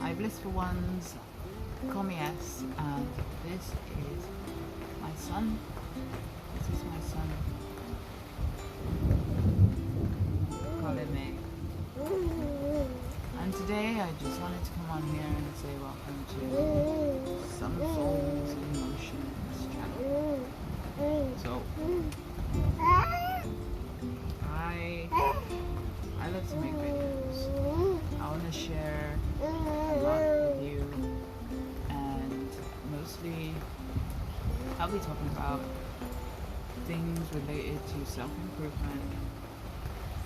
my blissful ones, call me S, and this is my son. This is my son. Call him A. And today I just wanted to come on here and say welcome to Some Souls in Motion's channel. So, I love to make videos. I want to share a lot with you, and mostly I'll be talking about things related to self-improvement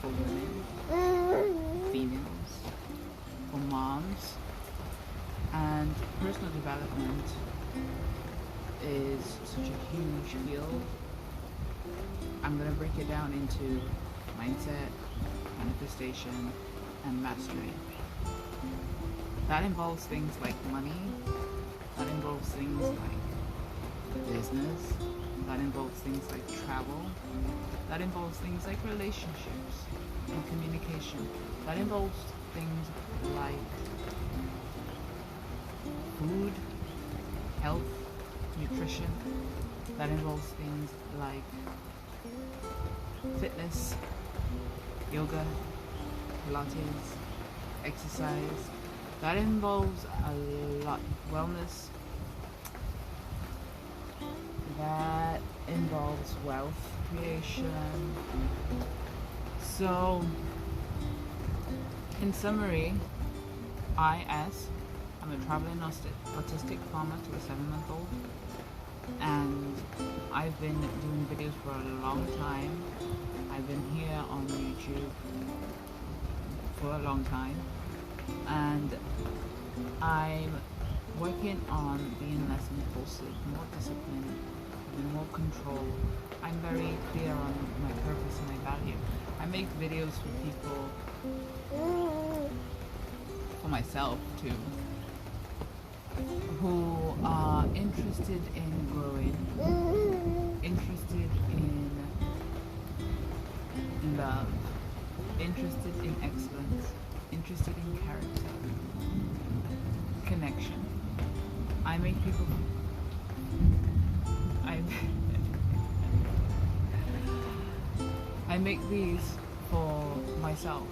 for women, females, for moms, and personal development is such a huge field. I'm going to break it down into mindset, manifestation, and mastery. That involves things like money, that involves things like business, that involves things like travel, that involves things like relationships and communication, that involves things like food, health, nutrition, that involves things like fitness, yoga, Pilates, exercise, that involves a lot, wellness, that involves wealth creation. So, in summary, I'm a traveling autistic farmer to a 7-month-old, and I've been doing videos for a long time. I've been here on YouTube for a long time, and I'm working on being less impulsive, more disciplined, having more control. I'm very clear on my purpose and my value. I make videos for people, for myself too, who are interested in growing, interested in love, interested in excellence, interested in character, connection. I make people, I make these for myself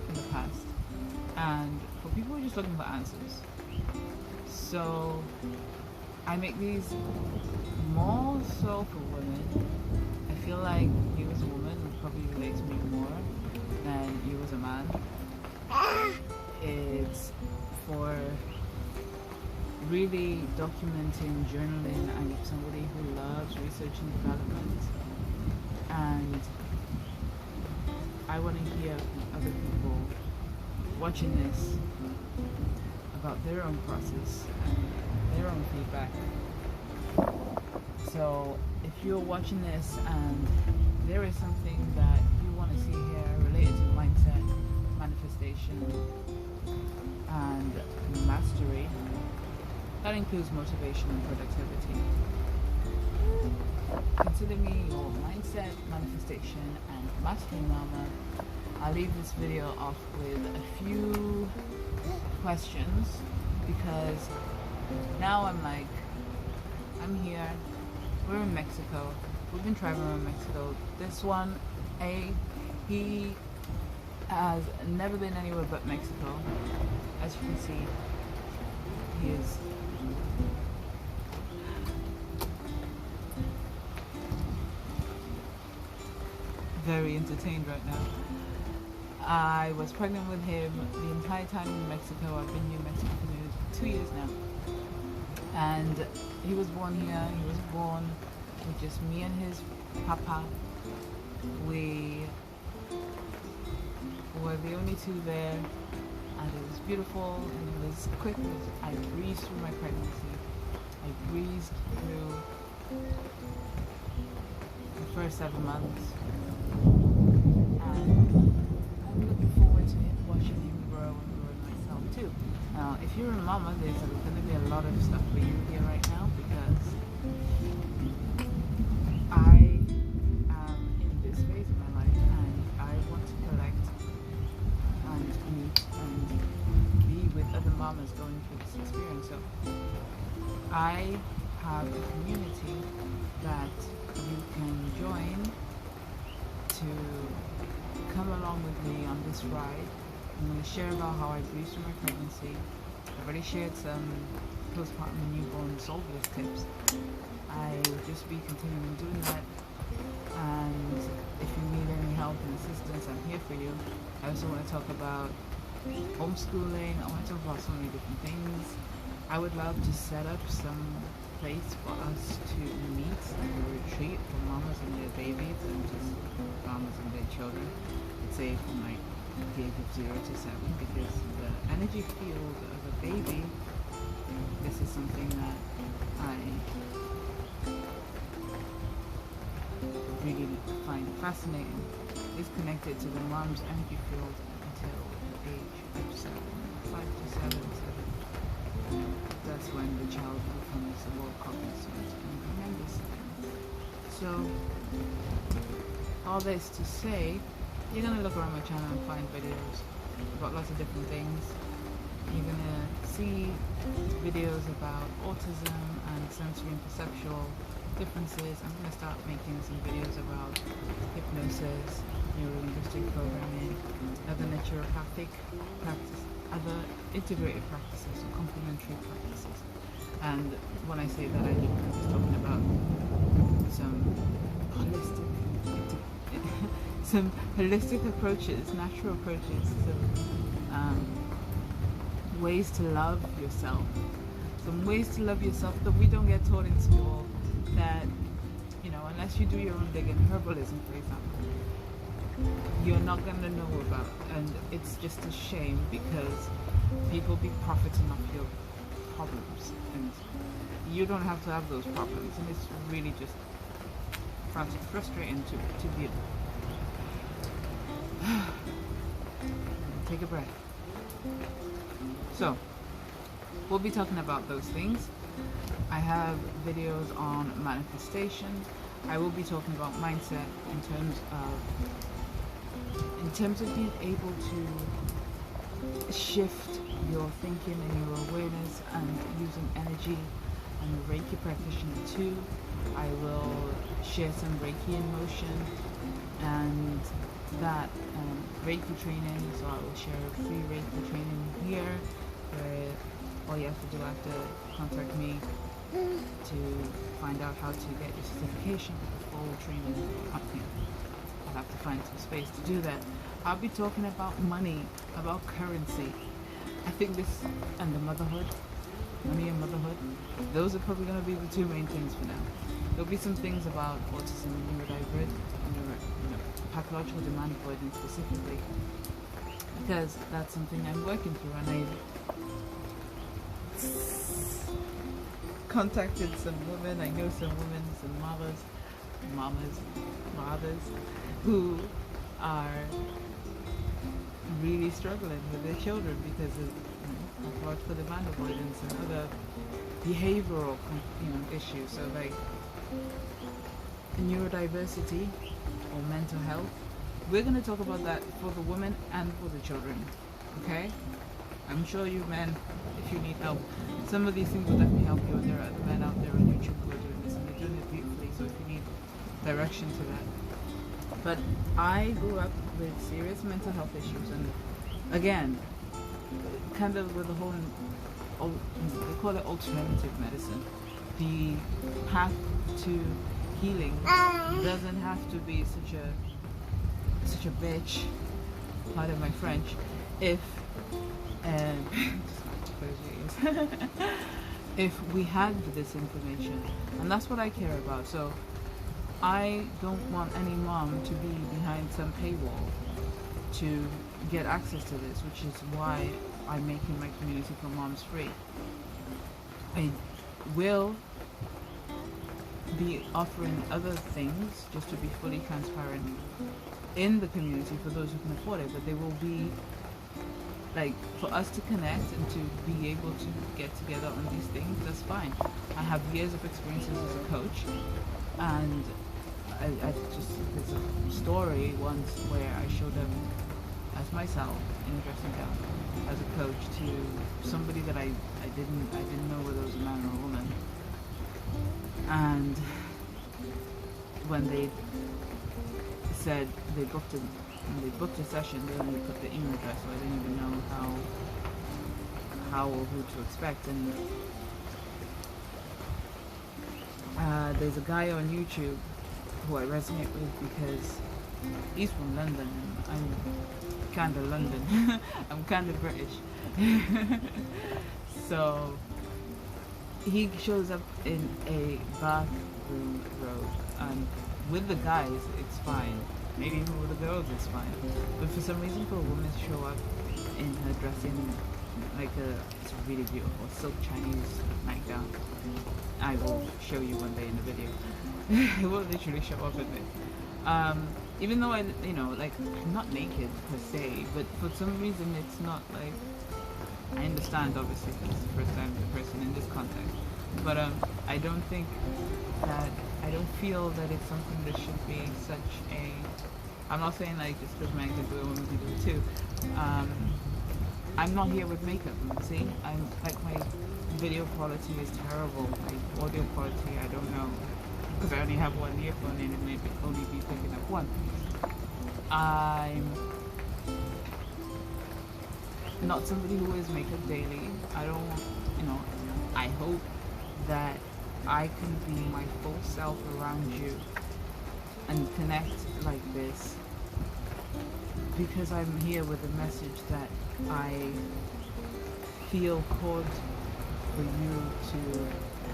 in the past, and for people who are just looking for answers. So I make these more so for women. I feel like you as a woman would probably relate to me more than you as a man. It's for really documenting, journaling. I'm somebody who loves research and development, and I want to hear from other people watching this about their own process and their own feedback. So if you're watching this and there is something that you want to see here related to mindset, manifestation, and mastery, that includes motivation and productivity, consider me your mindset, manifestation, and mastery mama. I'll leave this video off with a few questions, because now I'm here, we're in Mexico, we've been traveling around Mexico. This one, he has never been anywhere but Mexico. As you can see, he is very entertained right now. I was pregnant with him the entire time in Mexico. I've been in Mexico for 2 years now. And he was born here. He was born with just me and his papa. We were the only two there, and it was beautiful, and it was quick. I breezed through my pregnancy. I breezed through the first 7 months. And I'm looking forward to watching him grow and growing myself too. Now, if you're a mama, there's going to be a lot of stuff for you here right now, because I am in this phase of my life, and I want to collect and meet and be with mamas going through this experience. So I have a community that you can join to come along with me on this ride. I'm going to share about how I breezed through my pregnancy. I've already shared some postpartum and newborn solve list tips. I will just be continuing doing that, and if you need any help and assistance, I'm here for you. I also want to talk about homeschooling. I want to talk about so many different things. I would love to set up some place for us to meet, like a retreat for mamas and their babies, and just mamas and their children. I'd say from like the age of 0 to 7, because the energy field of a baby, this is something that I really find fascinating, is connected to the mom's energy field until the age of 7, 5 to 7, 7. That's when the child becomes more cognizant and remembers things. So, all this to say, you're going to look around my channel and find videos about lots of different things. You're going to see videos about autism and sensory and perceptual differences. I'm going to start making some videos about hypnosis, neuro-linguistic programming, other naturopathic practice, other integrated practices, or complementary practices. And when I say that, I'm just talking about some holistic approaches, natural approaches, ways to love yourself. Some ways to love yourself that we don't get taught in school, that, you know, unless you do your own digging, herbalism, for example, you're not going to know about. And it's just a shame, because people be profiting off your problems, and you don't have to have those problems, and it's really just frustrating to view. Take a breath. So, we'll be talking about those things. I have videos on manifestation. I will be talking about mindset in terms of being able to shift your thinking and your awareness, and using energy. I'm a Reiki practitioner too. I will share some Reiki in motion and that Reiki training. So I will share a free Reiki training here, where all you have to do after contact me to find out how to get your certification for full training up here. I'll have to find some space to do that. I'll be talking about money, about currency. I think this, and the motherhood, money and motherhood, those are probably going to be the two main things for now. There'll be some things about autism and pathological demand avoidance specifically, because that's something I'm working through, and I've contacted some women. I know some women, some fathers, who are really struggling with their children because of pathological demand avoidance and other behavioral issues. So like neurodiversity or mental health. We're going to talk about that for the women and for the children. Okay? I'm sure you men, if you need help, some of these things will definitely help you, and there are other men out there on YouTube who are doing this, and they're doing it beautifully. So if you need direction to that. But I grew up with serious mental health issues, and again, kind of with the whole, they call it alternative medicine. The path to healing doesn't have to be such a bitch, pardon my French, if if we had this information. And that's what I care about. So I don't want any mom to be behind some paywall to get access to this, which is why I'm making my community for moms free. I will be offering other things, just to be fully transparent, in the community for those who can afford it, but they will be like, for us to connect and to be able to get together on these things. That's fine. I have years of experiences as a coach, and I just, there's a story once where I showed up as myself in a dressing gown as a coach to somebody that I didn't know whether it was a man or a woman. And when they said they booked a session, they only put the email address, so I didn't even know how or who to expect. And there's a guy on YouTube who I resonate with because he's from London and I'm kind of London. I'm kind of British. So he shows up in a bathroom robe, and with the guys it's fine, maybe even with the girls it's fine, but for some reason for a woman to show up in her dressing like it's really beautiful silk Chinese nightgown. I will show you one day in the video. I will literally show up in it. Even though like I'm not naked per se, but for some reason it's not like, I understand obviously because it's the first time the person in this context, but I don't feel that it's something that should be such a, I'm not saying like just because men can do it, women can do it too. I'm not here with makeup, see? I'm like, my video quality is terrible, my audio quality, I don't know, because I only have one earphone in and maybe only be picking up one. I'm not somebody who wears makeup daily. I don't, I hope that I can be my full self around you and connect like this, because I'm here with a message that I feel called for you to,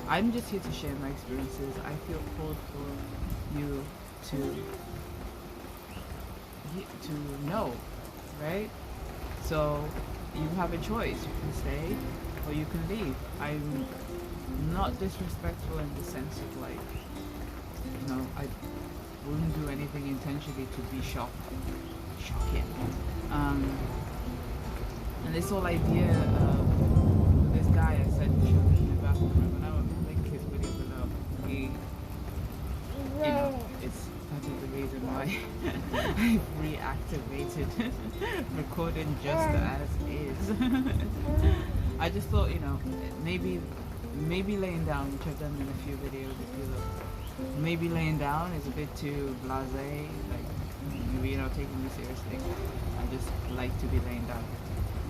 I'm just here to share my experiences. I feel called for you to know, right? So you have a choice. You can stay or you can leave. I'm not disrespectful in the sense of like, I wouldn't do anything intentionally to be shocking. And this whole idea of this guy I said showed me in the bathroom, when I would link his video below, he, it's part of the reason why I've reactivated recording just as is. I just thought, maybe laying down, which I've done in a few videos, if you look, maybe laying down is a bit too blasé, like, maybe you're not taking me seriously. I just like to be laying down.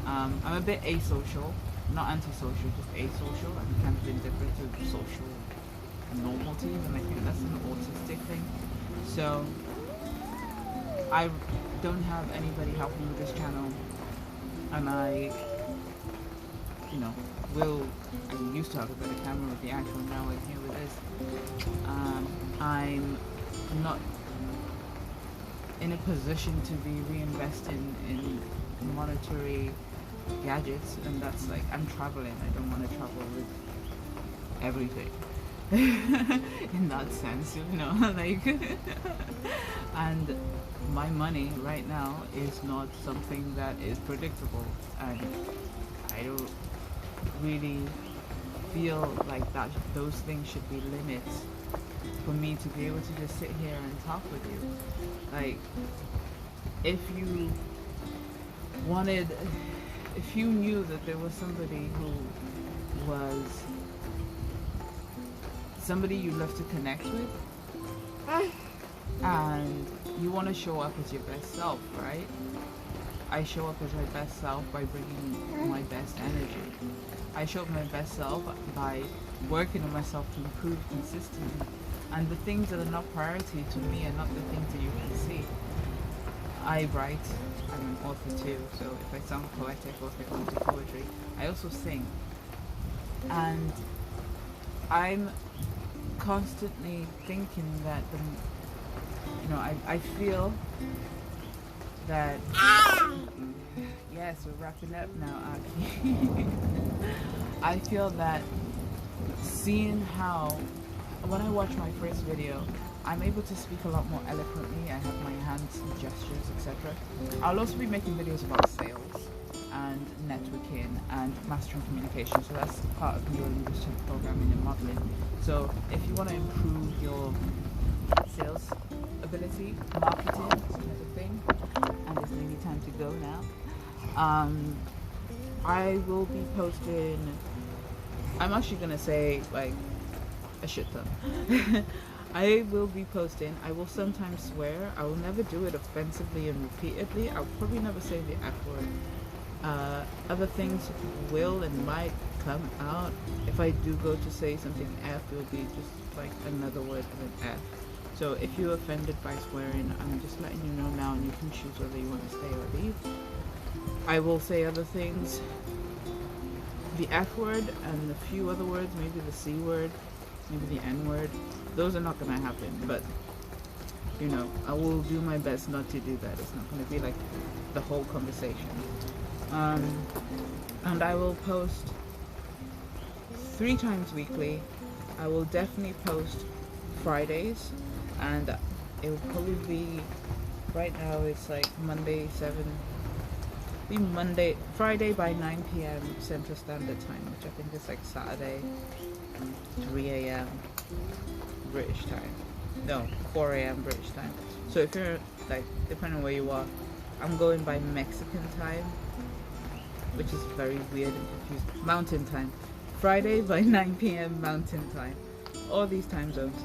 I'm a bit asocial, not antisocial, just asocial. I'm kind of indifferent to social normalties, and I think that's an autistic thing. So I don't have anybody helping with this channel, and I used to have a better camera with the iPhone, now I'm here with this. I'm not in a position to be reinvesting in monetary gadgets, and that's like, I'm traveling, I don't want to travel with everything in that sense, like and my money right now is not something that is predictable, and I don't really feel like that those things should be limits for me to be able to just sit here and talk with you. Like, if you knew that there was somebody who was somebody you love to connect with, and you want to show up as your best self, right? I show up as my best self by bringing my best energy. I show up my best self by working on myself to improve consistently. And the things that are not priority to me are not the things that you can see. I write, I'm an author too, so if I sound poetic or if I go into poetry, I also sing. And I'm constantly thinking that I feel that yes, we're wrapping up now, Aki. I feel that seeing how when I watch my first video, I'm able to speak a lot more eloquently. I have my hands, gestures, etc. I'll also be making videos about sales and networking and mastering communication. So that's part of neuro-linguistic programming and modeling. So if you want to improve your sales ability, marketing, sort of thing, and it's nearly time to go now. I will be posting. I'm actually gonna say like a shit ton. I will be posting. I will sometimes swear. I will never do it offensively and repeatedly. I'll probably never say the F word. Other things will and might come out. If I do go to say something F, it will be just like another word of an F. So if you're offended by swearing, I'm just letting you know now, and you can choose whether you want to stay or leave. I will say other things. The F word and a few other words, maybe the C word, maybe the N word. Those are not going to happen, but you know, I will do my best not to do that. It's not going to be like the whole conversation. And I will post 3 times weekly. I will definitely post Fridays, and it will probably be, right now it's like Monday 7, be Friday by 9 p.m. Central Standard Time, which I think is like Saturday 3 a.m. British time. No, 4 a.m. British time. So if you're like, depending on where you are, I'm going by Mexican time, which is very weird and confusing. Mountain time. Friday by 9 p.m. Mountain time. All these time zones.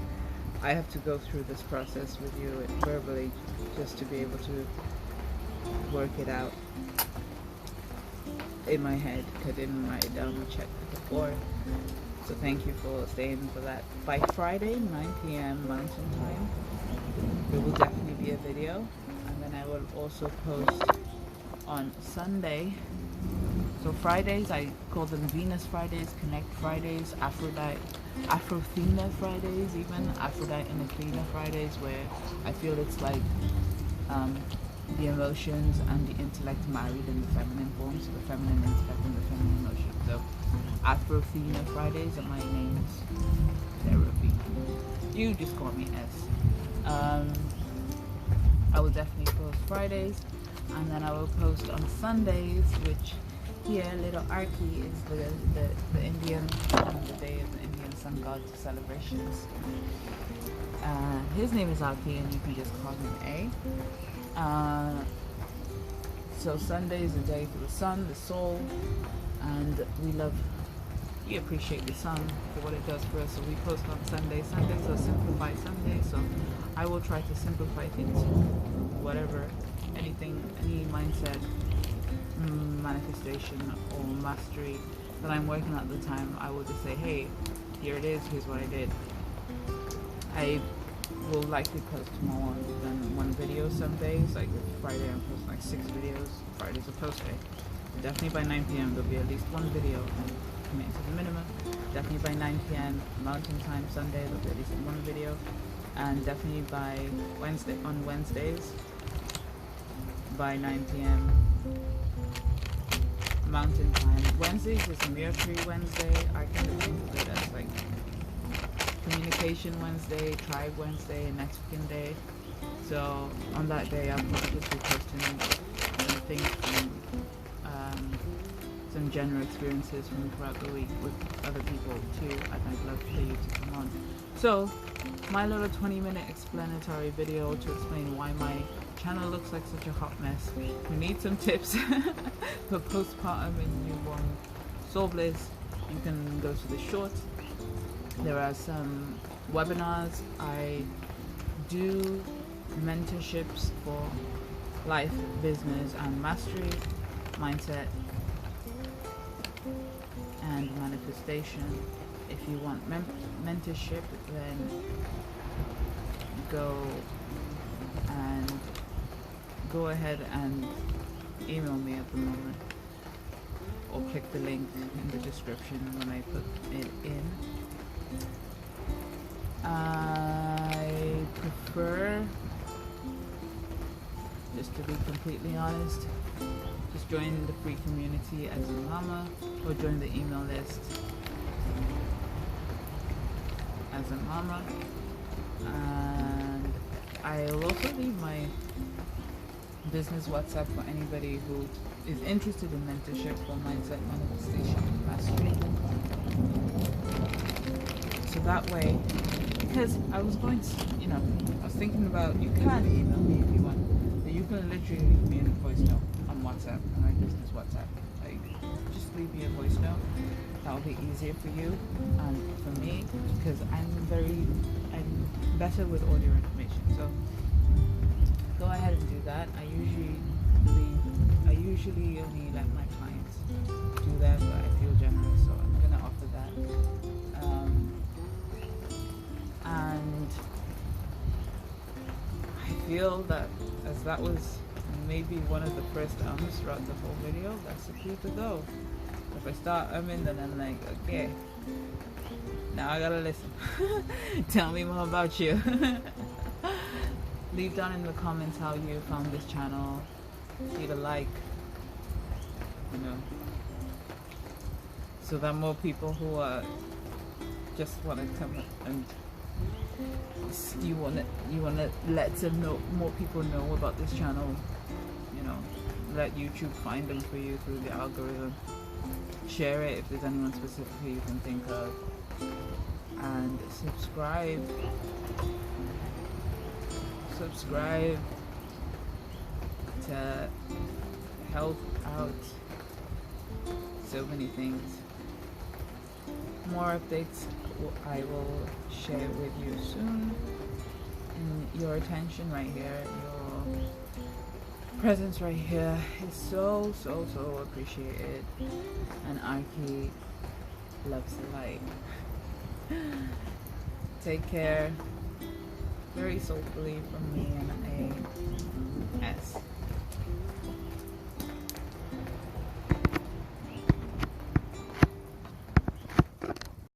I have to go through this process with you verbally just to be able to work it out in my head. I didn't write it down or check it before. So thank you for staying for that. By Friday, 9 p.m. Mountain time, there will definitely be a video. And then I will also post on Sunday. So Fridays, I call them Venus Fridays, Connect Fridays, Afrothena Fridays, even Aphrodite and Athena Fridays, where I feel it's like the emotions and the intellect married in the feminine form, so the feminine intellect and the feminine emotion. So Afrothena Fridays, and my name's Therapy. You just call me S. I will definitely post Fridays, and then I will post on Sundays, which here little Arki is the Indian, the day of the Indian sun god celebrations. His name is Arki, and you can just call him A. So Sunday is the day for the sun, the soul, and we appreciate the sun for what it does for us. So we post on Sundays. Sundays are simplified Sundays, so I will try to simplify things, whatever, anything, any mindset, manifestation or mastery that I'm working at the time. I will just say, hey, here it is, here's what I did. I will likely post more than one video some days. Like Friday I'm posting like 6 videos. Friday's a post day. Definitely by 9 p.m. there'll be at least one video. I'm committing to the minimum. Definitely by 9 p.m. Mountain time Sunday there'll be at least one video. And definitely by Wednesdays by 9 p.m. Mountain time. Wednesdays is Mercury Wednesday. I kind of think of it as like Communication Wednesday, Tribe Wednesday, and Mexican Day. So on that day, I'll probably just be posting some things from some general experiences from throughout the week with other people too. I'd love for you to come on. So my little 20-minute explanatory video to explain why my channel looks like such a hot mess. We need some tips for postpartum and newborn soul bliss. You can go to the short. There are some webinars. I do mentorships for life, business, and mastery, mindset, and manifestation. If you want mentorship, then go ahead and email me at the moment, or click the link in the description when I put it in. I prefer, just to be completely honest, just join the free community as a mama, or join the email list as a mama. And I'll also leave my business WhatsApp for anybody who is interested in mentorship for mindset, manifestation, and mastery. So that way, because I was going to, I was thinking about, you can email me if you want, but you can literally leave me in a voice note on WhatsApp. WhatsApp, my business WhatsApp. Like, just leave me a voice note. That will be easier for you and for me, because I'm better with audio information. So go ahead and do that. I usually only let my clients do that, but I feel generous, so I'm gonna offer that. And I feel that as that was maybe one of the first ums throughout the whole video, that's the key to go. If I start umming, then I'm like, okay, now I gotta listen. Tell me more about you. Leave down in the comments how you found this channel. Hit a like, so that more people who just want to come and you want to let them know, more people know about this channel. Let YouTube find them for you through the algorithm. Share it if there's anyone specifically you can think of, and subscribe to help out so many things. More updates I will share with you soon, and your attention right here, your presence right here is so appreciated, and Archie loves the light. Take care. Very soulfully from me and a S.